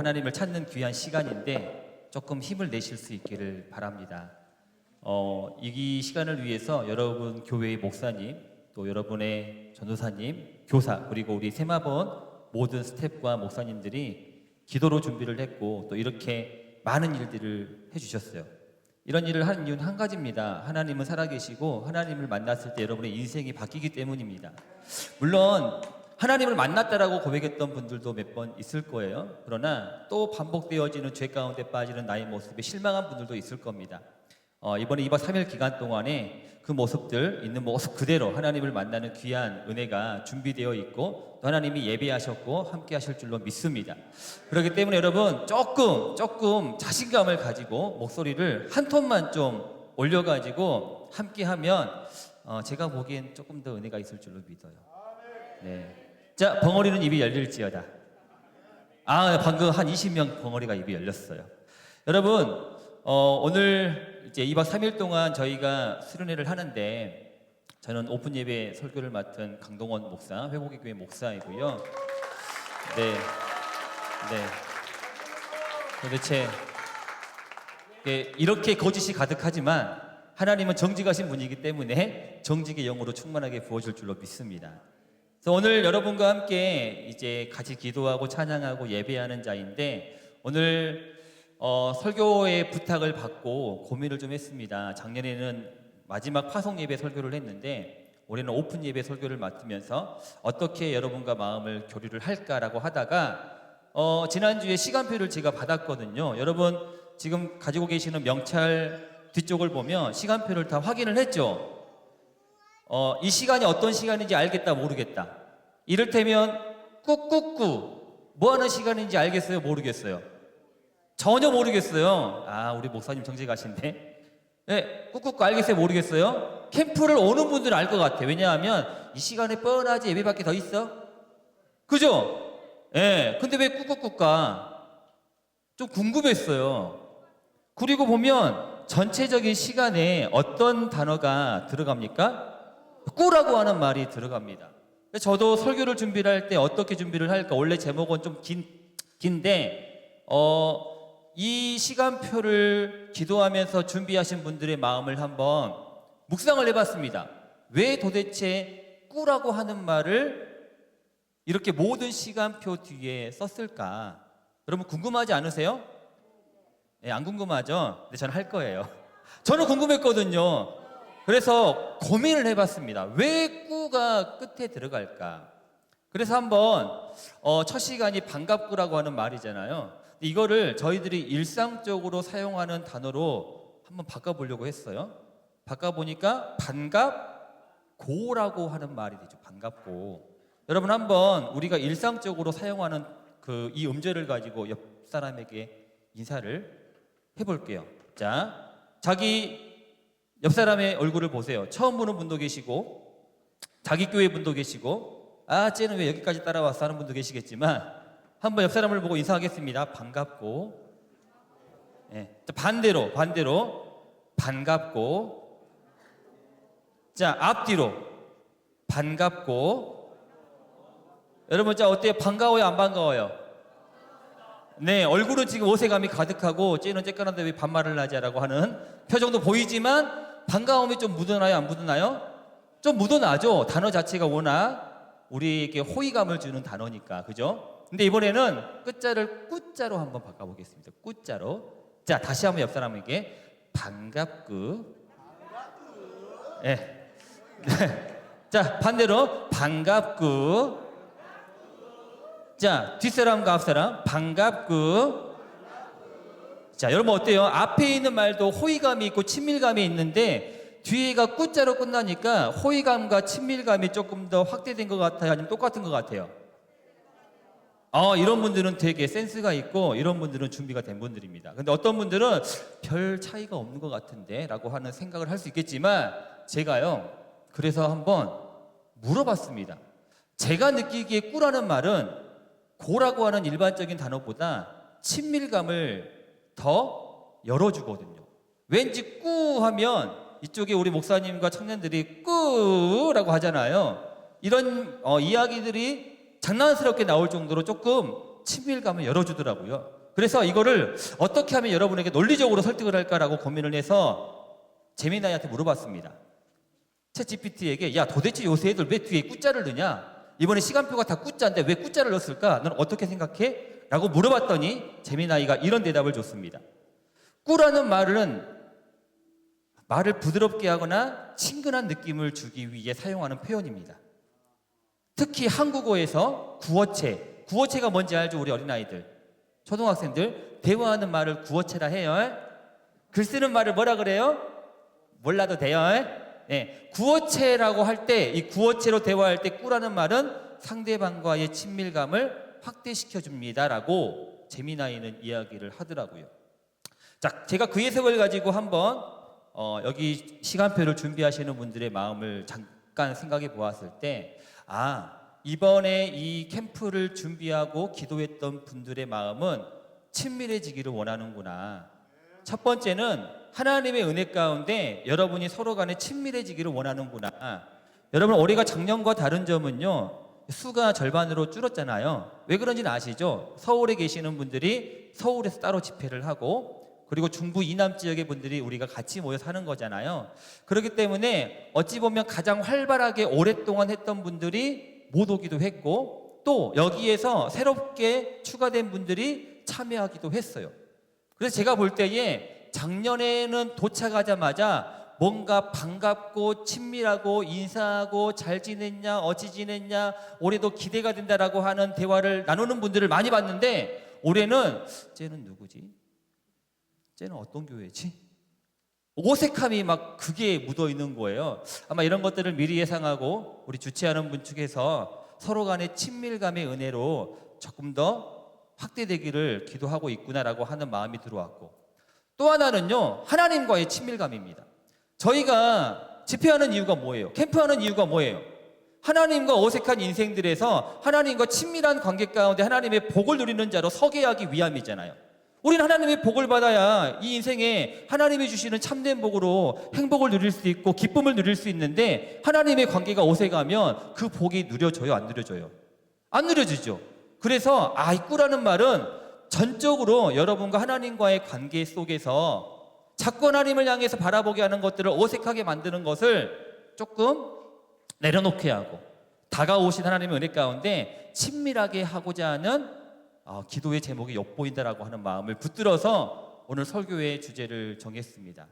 하나님을 찾는 귀한 시간인데 조금 힘을 내실 수 있기를 바랍니다. 이 시간을 위해서 여러분 교회의 목사님, 또 여러분의 전도사님, 교사, 그리고 우리 세마본 모든 스태프와 목사님들이 기도로 준비를 했고 또 이렇게 많은 일들을 해주셨어요. 이런 일을 하는 이유는 한 가지입니다. 하나님은 살아계시고 하나님을 만났을 때 여러분의 인생이 바뀌기 때문입니다. 물론 하나님을 만났다라고 고백했던 분들도 몇 번 있을 거예요. 그러나 또 반복되어지는 죄 가운데 빠지는 나의 모습에 실망한 분들도 있을 겁니다. 이번에 2박 3일 기간 동안에 그 모습들 있는 모습 그대로 하나님을 만나는 귀한 은혜가 준비되어 있고 또 하나님이 예배하셨고 함께 하실 줄로 믿습니다. 그렇기 때문에 여러분 조금 자신감을 가지고 목소리를 한 톤만 좀 올려가지고 함께 하면 제가 보기엔 조금 더 은혜가 있을 줄로 믿어요. 네. 자, 벙어리는 입이 열릴지어다. 방금 한 20명 벙어리가 입이 열렸어요. 여러분, 오늘 이제 2박 3일 동안 저희가 수련회를 하는데 저는 오픈 예배 설교를 맡은 강동원 목사, 회복의 교회 목사이고요. 네. 도대체 이렇게 거짓이 가득하지만 하나님은 정직하신 분이기 때문에 정직의 영으로 충만하게 부어줄 줄로 믿습니다. 그래서 오늘 여러분과 함께 이제 같이 기도하고 찬양하고 예배하는 자인데 오늘 설교의 부탁을 받고 고민을 좀 했습니다. 작년에는 마지막 파송 예배 설교를 했는데 올해는 오픈 예배 설교를 맡으면서 어떻게 여러분과 마음을 교류를 할까라고 하다가 지난주에 시간표를 제가 받았거든요. 여러분 지금 가지고 계시는 명찰 뒤쪽을 보면 시간표를 다 확인을 했죠. 이 시간이 어떤 시간인지 알겠다 모르겠다. 이를테면 꾹꾹꾹 뭐 하는 시간인지 알겠어요 모르겠어요? 전혀 모르겠어요. 우리 목사님 정직하신데. 네, 꾹꾹꾹 알겠어요 모르겠어요? 캠프를 오는 분들은 알 것 같아요. 왜냐하면 이 시간에 뻔하지 예배밖에 더 있어? 그죠? 예. 근데 왜 꾹꾹꾹 가? 좀 궁금했어요. 그리고 보면 전체적인 시간에 어떤 단어가 들어갑니까? 꾸라고 하는 말이 들어갑니다. 저도 설교를 준비를 할 때 어떻게 준비를 할까? 원래 제목은 좀 긴데 이 시간표를 기도하면서 준비하신 분들의 마음을 한번 묵상을 해봤습니다. 왜 도대체 꾸라고 하는 말을 이렇게 모든 시간표 뒤에 썼을까? 여러분 궁금하지 않으세요? 네, 안 궁금하죠? 근데 저는 할 거예요. 저는 궁금했거든요. 그래서 고민을 해봤습니다. 왜 꾸가 끝에 들어갈까? 그래서 한번 첫 시간이 반갑구라고 하는 말이잖아요. 이거를 저희들이 일상적으로 사용하는 단어로 한번 바꿔보려고 했어요. 바꿔보니까 반갑고라고 하는 말이 되죠. 반갑고. 여러분 한번 우리가 일상적으로 사용하는 이 음절을 가지고 옆 사람에게 인사를 해볼게요. 자, 자기 옆 사람의 얼굴을 보세요. 처음 보는 분도 계시고 자기 교회 분도 계시고 쟤는 왜 여기까지 따라왔어 하는 분도 계시겠지만 한번 옆 사람을 보고 인사하겠습니다. 반갑고. 네. 반대로 반갑고. 자, 앞뒤로 반갑고. 여러분 자 어때요? 반가워요 안 반가워요? 네, 얼굴은 지금 어색감이 가득하고 쟤는 쬐깐한데 왜 반말을 하지라고 하는 표정도 보이지만 반가움이 좀 묻어나요 안 묻어나요? 좀 묻어나죠. 단어 자체가 워낙 우리에게 호의감을 주는 단어니까. 그죠? 근데 이번에는 끝자를 꾸자로 한번 바꿔보겠습니다. 꾸자로. 자, 다시 한번 옆 사람에게 반갑구. 네. 자, 반대로 반갑구. 자, 뒷사람과 앞사람 반갑구. 자, 여러분 어때요? 앞에 있는 말도 호의감이 있고 친밀감이 있는데 뒤에가 꾸자로 끝나니까 호의감과 친밀감이 조금 더 확대된 것 같아요? 아니면 똑같은 것 같아요? 이런 분들은 되게 센스가 있고 이런 분들은 준비가 된 분들입니다. 근데 어떤 분들은 별 차이가 없는 것 같은데 라고 하는 생각을 할 수 있겠지만 제가요 그래서 한번 물어봤습니다. 제가 느끼기에 꾸라는 말은 고라고 하는 일반적인 단어보다 친밀감을 더 열어주거든요. 왠지 꾸 하면 이쪽에 우리 목사님과 청년들이 꾸라고 하잖아요. 이런 이야기들이 장난스럽게 나올 정도로 조금 친밀감을 열어주더라고요. 그래서 이거를 어떻게 하면 여러분에게 논리적으로 설득을 할까라고 고민을 해서 재미나이한테 물어봤습니다. 챗GPT에게 야 도대체 요새 애들 왜 뒤에 꾸자를 넣냐? 이번에 시간표가 다 꾸자인데 왜 꾸자를 넣었을까? 넌 어떻게 생각해? 라고 물어봤더니 재미나이가 이런 대답을 줬습니다. 꾸라는 말을 부드럽게 하거나 친근한 느낌을 주기 위해 사용하는 표현입니다. 특히 한국어에서 구어체가 뭔지 알죠? 우리 어린아이들, 초등학생들 대화하는 말을 구어체라 해요. 글 쓰는 말을 뭐라 그래요? 몰라도 돼요. 네, 구어체라고 할 때, 이 구어체로 대화할 때 꾸라는 말은 상대방과의 친밀감을 확대시켜 줍니다라고 재미나이는 이야기를 하더라고요. 자, 제가 그 해석을 가지고 한번 여기 시간표를 준비하시는 분들의 마음을 잠깐 생각해 보았을 때, 이번에 이 캠프를 준비하고 기도했던 분들의 마음은 친밀해지기를 원하는구나. 첫 번째는 하나님의 은혜 가운데 여러분이 서로 간에 친밀해지기를 원하는구나. 여러분, 올해가 작년과 다른 점은요, 수가 절반으로 줄었잖아요. 왜 그런지는 아시죠? 서울에 계시는 분들이 서울에서 따로 집회를 하고, 그리고 중부 이남 지역의 분들이 우리가 같이 모여 사는 거잖아요. 그렇기 때문에 어찌 보면 가장 활발하게 오랫동안 했던 분들이 못 오기도 했고, 또 여기에서 새롭게 추가된 분들이 참여하기도 했어요. 그래서 제가 볼 때에 작년에는 도착하자마자 뭔가 반갑고 친밀하고 인사하고 잘 지냈냐, 어찌 지냈냐, 올해도 기대가 된다라고 하는 대화를 나누는 분들을 많이 봤는데, 올해는 쟤는 누구지? 쟤는 어떤 교회지? 어색함이 막 그게 묻어 있는 거예요. 아마 이런 것들을 미리 예상하고 우리 주최하는 분 측에서 서로 간의 친밀감의 은혜로 조금 더 확대되기를 기도하고 있구나라고 하는 마음이 들어왔고, 또 하나는요, 하나님과의 친밀감입니다. 저희가 집회하는 이유가 뭐예요? 캠프하는 이유가 뭐예요? 하나님과 어색한 인생들에서 하나님과 친밀한 관계 가운데 하나님의 복을 누리는 자로 서게 하기 위함이잖아요. 우리는 하나님의 복을 받아야 이 인생에 하나님이 주시는 참된 복으로 행복을 누릴 수 있고 기쁨을 누릴 수 있는데, 하나님의 관계가 어색하면 그 복이 누려져요? 안 누려져요? 안 누려지죠. 그래서 이 꾸라는 말은 전적으로 여러분과 하나님과의 관계 속에서 자꾸 하나님을 향해서 바라보게 하는 것들을 어색하게 만드는 것을 조금 내려놓게 하고, 다가오신 하나님의 은혜 가운데 친밀하게 하고자 하는 기도의 제목이 엿보인다라고 하는 마음을 붙들어서 오늘 설교의 주제를 정했습니다.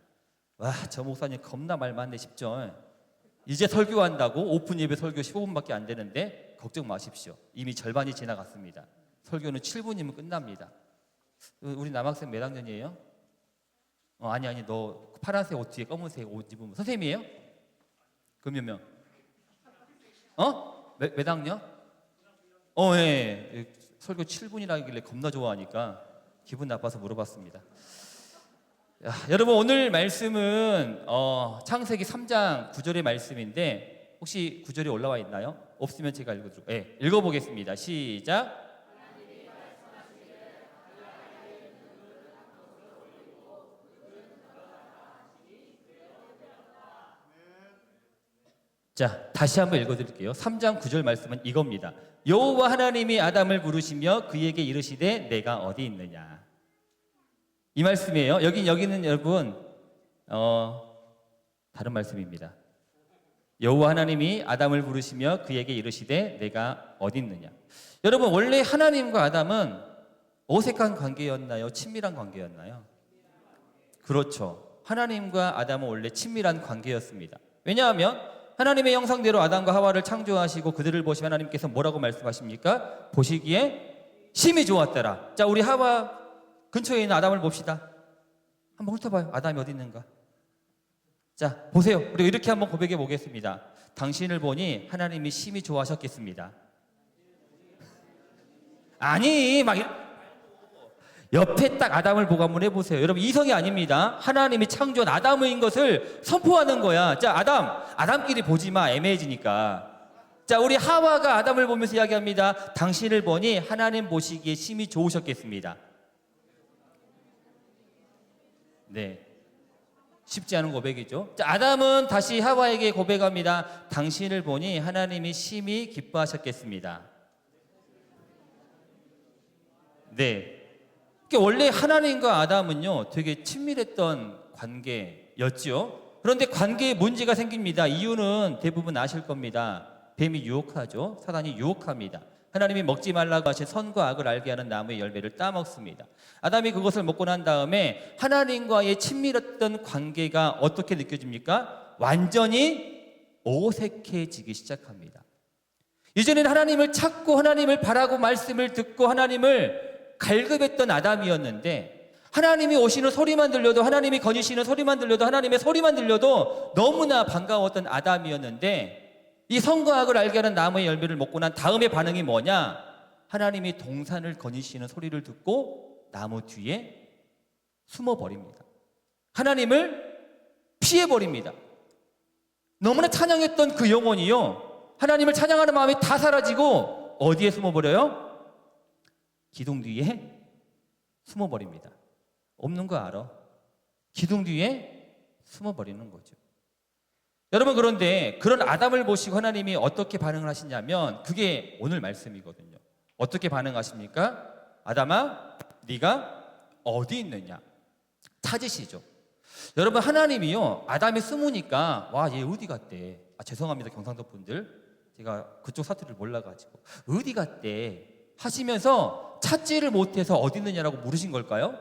와, 저 목사님 겁나 말 많네 싶죠? 이제 설교한다고 오픈 예배 설교 15분밖에 안 되는데 걱정 마십시오. 이미 절반이 지나갔습니다. 설교는 7분이면 끝납니다. 우리 남학생 몇 학년이에요? 아니 너 파란색 옷 뒤에 검은색 옷 입으면 선생님이에요? 그럼 몇 명? 몇 학년? 예. 설교 7분이라길래 겁나 좋아하니까 기분 나빠서 물어봤습니다. 여러분, 오늘 말씀은 창세기 3장 9절의 말씀인데, 혹시 9절이 올라와 있나요? 없으면 제가 읽어보겠습니다. 시작. 자, 다시 한번 읽어드릴게요. 3장 9절 말씀은 이겁니다. 여호와 하나님이 아담을 부르시며 그에게 이르시되 내가 어디 있느냐. 이 말씀이에요. 여기는 여러분 다른 말씀입니다. 여호와 하나님이 아담을 부르시며 그에게 이르시되 내가 어디 있느냐. 여러분, 원래 하나님과 아담은 어색한 관계였나요? 친밀한 관계였나요? 그렇죠. 하나님과 아담은 원래 친밀한 관계였습니다. 왜냐하면 하나님의 형상대로 아담과 하와를 창조하시고 그들을 보시면 하나님께서 뭐라고 말씀하십니까? 보시기에 심히 좋았더라. 자, 우리 하와 근처에 있는 아담을 봅시다. 한번 훑어봐요. 아담이 어디 있는가? 자, 보세요. 우리가 이렇게 한번 고백해 보겠습니다. 당신을 보니 하나님이 심히 좋아하셨겠습니다. 아니, 옆에 딱 아담을 보고 한번 해보세요. 여러분, 이성이 아닙니다. 하나님이 창조한 아담인 것을 선포하는 거야. 자, 아담끼리 보지 마. 애매해지니까. 자, 우리 하와가 아담을 보면서 이야기합니다. 당신을 보니 하나님 보시기에 심히 좋으셨겠습니다. 네, 쉽지 않은 고백이죠. 자, 아담은 다시 하와에게 고백합니다. 당신을 보니 하나님이 심히 기뻐하셨겠습니다. 네. 그러니까 원래 하나님과 아담은요, 되게 친밀했던 관계였지요. 그런데 관계에 문제가 생깁니다. 이유는 대부분 아실 겁니다. 뱀이 유혹하죠. 사단이 유혹합니다. 하나님이 먹지 말라고 하신 선과 악을 알게 하는 나무의 열매를 따먹습니다. 아담이 그것을 먹고 난 다음에 하나님과의 친밀했던 관계가 어떻게 느껴집니까? 완전히 어색해지기 시작합니다. 이전에는 하나님을 찾고 하나님을 바라고 말씀을 듣고 하나님을 갈급했던 아담이었는데, 하나님이 오시는 소리만 들려도, 하나님이 거니시는 소리만 들려도, 하나님의 소리만 들려도 너무나 반가웠던 아담이었는데, 이 선과 악을 알게 하는 나무의 열매를 먹고 난 다음의 반응이 뭐냐? 하나님이 동산을 거니시는 소리를 듣고 나무 뒤에 숨어버립니다. 하나님을 피해버립니다. 너무나 찬양했던 그 영혼이요, 하나님을 찬양하는 마음이 다 사라지고 어디에 숨어버려요? 기둥 뒤에 숨어버립니다. 없는 거 알아? 기둥 뒤에 숨어버리는 거죠. 여러분, 그런데 그런 아담을 보시고 하나님이 어떻게 반응을 하시냐면, 그게 오늘 말씀이거든요. 어떻게 반응하십니까? 아담아, 네가 어디 있느냐? 찾으시죠. 여러분, 하나님이요, 아담이 숨으니까 와, 얘 어디 갔대? 죄송합니다, 경상도 분들, 제가 그쪽 사투리를 몰라가지고 어디 갔대 하시면서 찾지를 못해서 어디 있느냐라고 물으신 걸까요?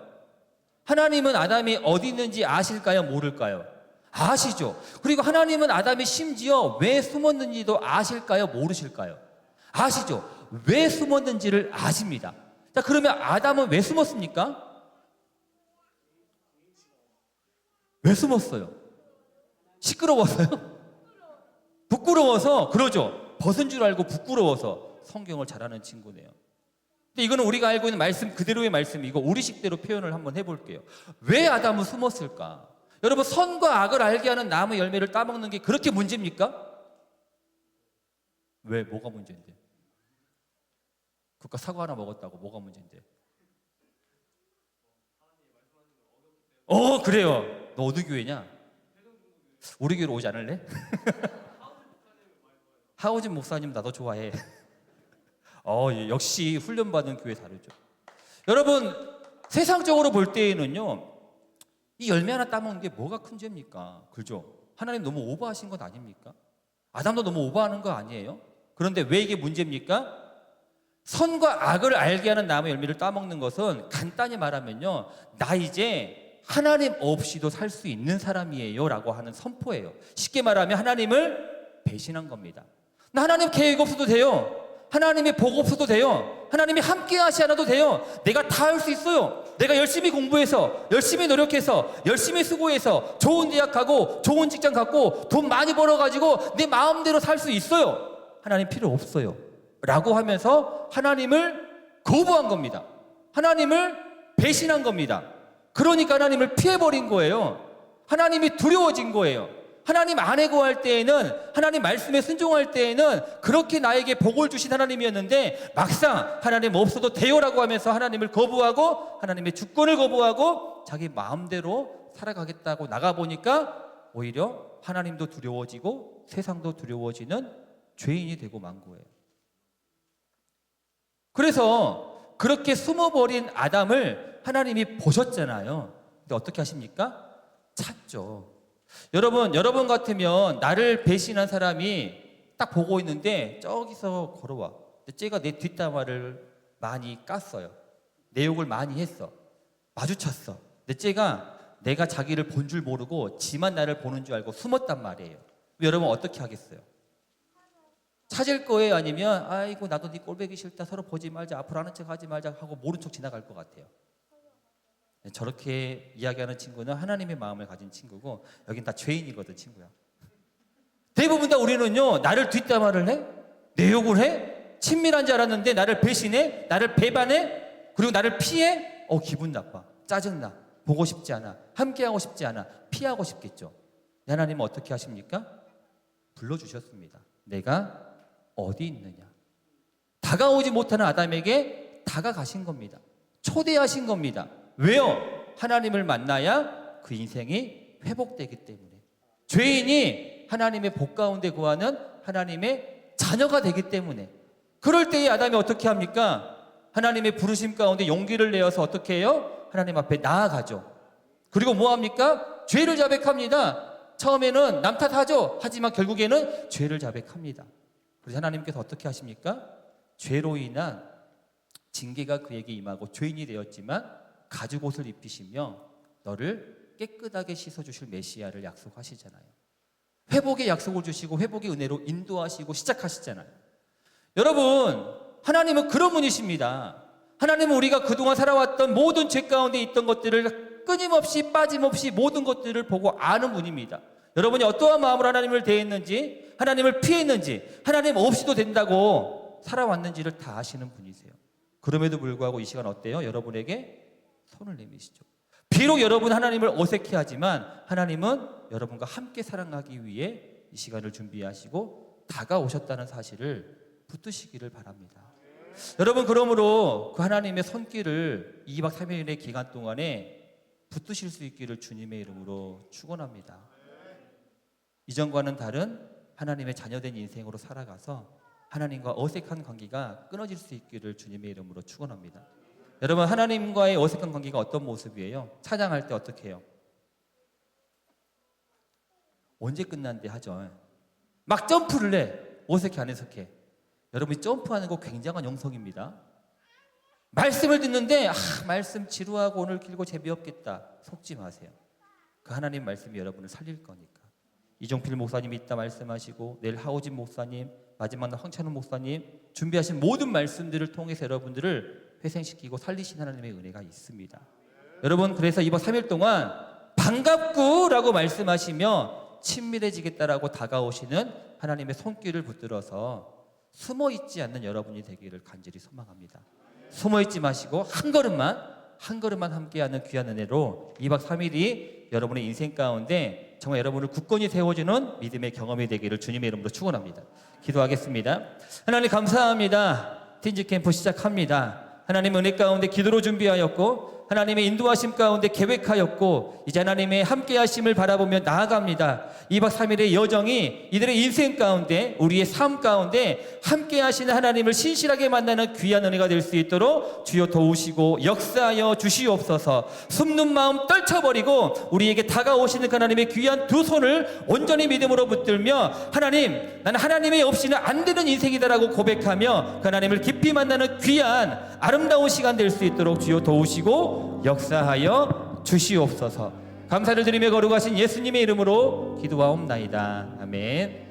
하나님은 아담이 어디 있는지 아실까요? 모를까요? 아시죠. 그리고 하나님은 아담이 심지어 왜 숨었는지도 아실까요? 모르실까요? 아시죠. 왜 숨었는지를 아십니다. 자, 그러면 아담은 왜 숨었습니까? 왜 숨었어요? 시끄러워서요? 부끄러워서. 그러죠. 벗은 줄 알고 부끄러워서. 성경을 잘하는 친구네요. 근데 이거는 우리가 알고 있는 말씀 그대로의 말씀이고, 우리식대로 표현을 한번 해볼게요. 왜 아담은 숨었을까? 여러분, 선과 악을 알게 하는 나무 열매를 따먹는 게 그렇게 문제입니까? 왜? 뭐가 문제인데? 그까 사과 하나 먹었다고 뭐가 문제인데? 그래요. 너 어느 교회냐? 우리 교회로 오지 않을래? 하우진 목사님 나도 좋아해. 역시 훈련받은 교회 다르죠. 여러분, 세상적으로 볼 때에는요, 이 열매 하나 따먹는 게 뭐가 큰 죄입니까? 그죠? 하나님 너무 오버하신 것 아닙니까? 아담도 너무 오버하는 거 아니에요? 그런데 왜 이게 문제입니까? 선과 악을 알게 하는 나무 열매를 따먹는 것은 간단히 말하면요, 나 이제 하나님 없이도 살 수 있는 사람이에요 라고 하는 선포예요. 쉽게 말하면 하나님을 배신한 겁니다. 나 하나님 계획 없어도 돼요. 하나님의 복 없어도 돼요. 하나님이 함께 하시 않아도 돼요. 내가 다 할 수 있어요. 내가 열심히 공부해서, 열심히 노력해서, 열심히 수고해서 좋은 대학 가고 좋은 직장 갖고 돈 많이 벌어가지고 내 마음대로 살 수 있어요. 하나님 필요 없어요 라고 하면서 하나님을 거부한 겁니다. 하나님을 배신한 겁니다. 그러니까 하나님을 피해버린 거예요. 하나님이 두려워진 거예요. 하나님 안에 거할 때에는, 하나님 말씀에 순종할 때에는 그렇게 나에게 복을 주신 하나님이었는데, 막상 하나님 없어도 돼요라고 하면서 하나님을 거부하고 하나님의 주권을 거부하고 자기 마음대로 살아가겠다고 나가보니까 오히려 하나님도 두려워지고 세상도 두려워지는 죄인이 되고 만 거예요. 그래서 그렇게 숨어버린 아담을 하나님이 보셨잖아요. 근데 어떻게 하십니까? 찾죠. 여러분 같으면 나를 배신한 사람이 딱 보고 있는데 저기서 걸어와. 근데 쟤가 내 뒷담화를 많이 깠어요. 내 욕을 많이 했어. 마주쳤어. 근데 쟤가 내가 자기를 본 줄 모르고 지만 나를 보는 줄 알고 숨었단 말이에요. 여러분 어떻게 하겠어요? 찾을 거예요? 아니면 아이고 나도 네 꼴보기 싫다, 서로 보지 말자, 앞으로 아는 척 하지 말자 하고 모른 척 지나갈 것 같아요. 저렇게 이야기하는 친구는 하나님의 마음을 가진 친구고, 여긴 다 죄인이거든, 친구야. 대부분 다 우리는요, 나를 뒷담화를 해? 내 욕을 해? 친밀한 줄 알았는데 나를 배신해? 나를 배반해? 그리고 나를 피해? 기분 나빠, 짜증나, 보고 싶지 않아, 함께하고 싶지 않아, 피하고 싶겠죠. 하나님은 어떻게 하십니까? 불러주셨습니다. 내가 어디 있느냐. 다가오지 못하는 아담에게 다가가신 겁니다. 초대하신 겁니다. 왜요? 하나님을 만나야 그 인생이 회복되기 때문에. 죄인이 하나님의 복 가운데 거하는 하나님의 자녀가 되기 때문에. 그럴 때에 아담이 어떻게 합니까? 하나님의 부르심 가운데 용기를 내어서 어떻게 해요? 하나님 앞에 나아가죠. 그리고 뭐 합니까? 죄를 자백합니다. 처음에는 남 탓하죠. 하지만 결국에는 죄를 자백합니다. 그래서 하나님께서 어떻게 하십니까? 죄로 인한 징계가 그에게 임하고 죄인이 되었지만 가죽옷을 입히시며 너를 깨끗하게 씻어주실 메시아를 약속하시잖아요. 회복의 약속을 주시고 회복의 은혜로 인도하시고 시작하시잖아요. 여러분, 하나님은 그런 분이십니다. 하나님은 우리가 그동안 살아왔던 모든 죄 가운데 있던 것들을 끊임없이 빠짐없이 모든 것들을 보고 아는 분입니다. 여러분이 어떠한 마음으로 하나님을 대했는지, 하나님을 피했는지, 하나님 없이도 된다고 살아왔는지를 다 아시는 분이세요. 그럼에도 불구하고 이 시간 어때요? 여러분에게 손을 내미시죠. 비록 여러분 하나님을 어색해하지만 하나님은 여러분과 함께 사랑하기 위해 이 시간을 준비하시고 다가오셨다는 사실을 붙드시기를 바랍니다. 여러분, 그러므로 그 하나님의 손길을 2박 3일의 기간 동안에 붙드실 수 있기를 주님의 이름으로 축원합니다. 이전과는 다른 하나님의 자녀된 인생으로 살아가서 하나님과 어색한 관계가 끊어질 수 있기를 주님의 이름으로 축원합니다. 여러분, 하나님과의 어색한 관계가 어떤 모습이에요? 찬양할 때 어떻게 해요? 언제 끝난대 하죠. 막 점프를 해. 어색해 안 어색해? 여러분이 점프하는 거 굉장한 영성입니다. 말씀을 듣는데 말씀 지루하고 오늘 길고 재미없겠다. 속지 마세요. 그 하나님 말씀이 여러분을 살릴 거니까. 이종필 목사님이 있다 말씀하시고 내일 하우진 목사님, 마지막 날 황찬우 목사님 준비하신 모든 말씀들을 통해서 여러분들을 회생시키고 살리신 하나님의 은혜가 있습니다. 여러분, 그래서 이번 3일 동안 반갑구라고 말씀하시며 친밀해지겠다라고 다가오시는 하나님의 손길을 붙들어서 숨어있지 않는 여러분이 되기를 간절히 소망합니다. 숨어있지 마시고 한 걸음만 함께하는 귀한 은혜로 2박 3일이 여러분의 인생 가운데 정말 여러분을 굳건히 세워주는 믿음의 경험이 되기를 주님의 이름으로 축원합니다. 기도하겠습니다. 하나님 감사합니다. 틴즈캠프 시작합니다. 하나님의 은혜 가운데 기도로 준비하였고 하나님의 인도하심 가운데 계획하였고 이제 하나님의 함께하심을 바라보며 나아갑니다. 2박 3일의 여정이 이들의 인생 가운데 우리의 삶 가운데 함께하시는 하나님을 신실하게 만나는 귀한 은혜가 될 수 있도록 주여 도우시고 역사하여 주시옵소서. 숨는 마음 떨쳐버리고 우리에게 다가오시는 그 하나님의 귀한 두 손을 온전히 믿음으로 붙들며 하나님, 나는 하나님이 없이는 안 되는 인생이다라고 고백하며 그 하나님을 깊이 만나는 귀한 아름다운 시간 될 수 있도록 주여 도우시고 역사하여 주시옵소서. 감사를 드리며 거룩하신 예수님의 이름으로 기도하옵나이다. 아멘.